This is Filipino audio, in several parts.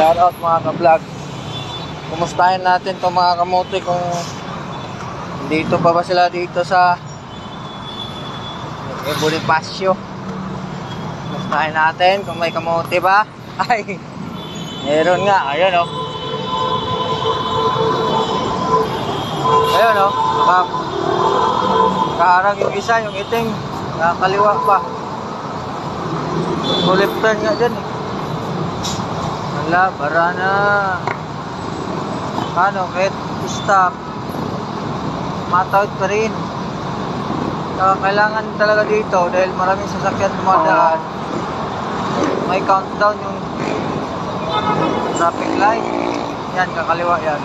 Shoutout mga ka-vlog. Kumustahin natin to mga kamote kung dito pa ba sila dito sa Bonifacio. Kumustahin natin kung may kamote ba. Ay, meron nga. Ayun o. Ayun o. Kaharang yung isa, yung itim. Nakakaliwa pa. Kuliptan nga dyan eh. Wala, bara na. Ano, kahit stop, matawid pa rin. Kailangan talaga dito dahil maraming sasakyan dumadaan. May countdown yung traffic light. Yan, kakaliwa yan.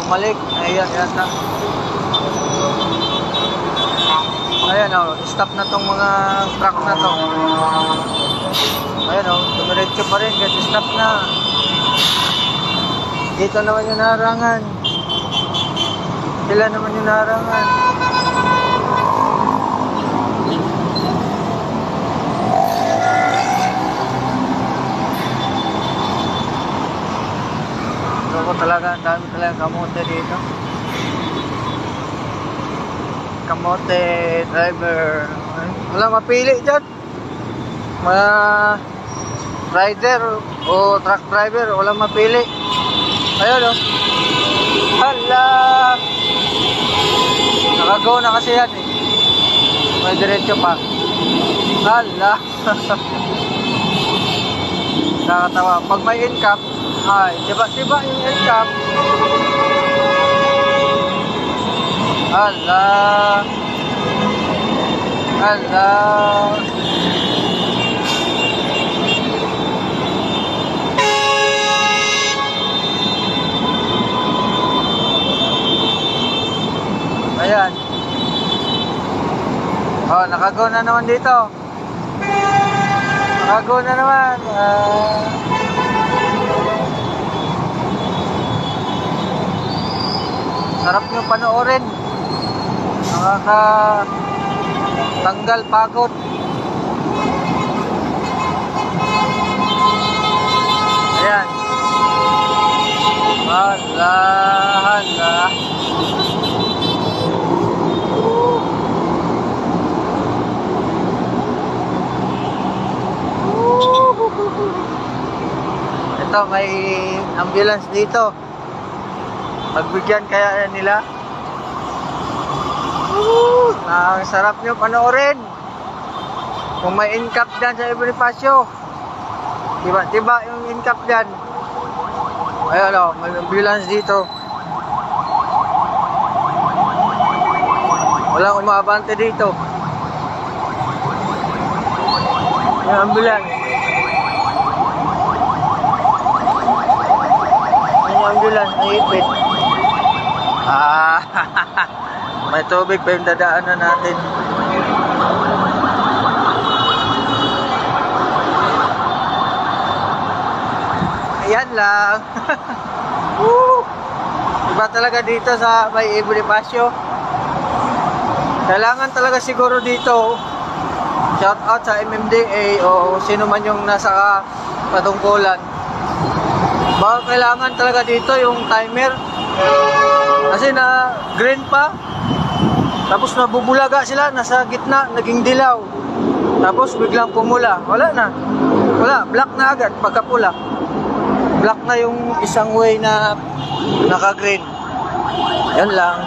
Bumalik. Ayan, yata. Ayan o, stop na tong mga truck na to. Ayan o, dumiretso pa rin, kahit stop na. Dito naman yung naharangan. Sila naman yung naharangan. Ako talaga, ang dami talaga kamote dito. Kamote driver. Wala mapili dyan. Mga rider o truck driver, wala mapili. Ayun o. Hala. Nakagaw na kasi yan eh. May diretso pa. Hala. Nakakatawa. Pag may incap, ay, diba yung incap. Hala. Hala. Ayan. Oh, nakagaw na naman dito. Nakagaw na naman. Sarap nyo panoorin. Nakakatanggal pagod. Ayan. Hala, hala. Ito, may ambulance dito. Magbigyan kaya nila. Ang sarap nyo panoorin. Kung may incap dyan sa Bonifacio, tiba yung incap dyan. Ayun o, may ambulance dito. Walang umabante dito. May ambulance. May ambulance, may ipit. May tubig pa yung dadaanan natin. Ayan lang. Iba talaga dito sa may Bonifacio. Kailangan talaga siguro dito. Shout out sa MMDA o sino man yung nasa patungkulan. Baka kailangan talaga dito yung timer. Kasi na green pa. Tapos nabubulaga sila, nasa gitna, naging dilaw. Tapos biglang pumula. Wala na. Wala, black na agad pagkapula. Black na yung isang way na naka-green. Yan lang.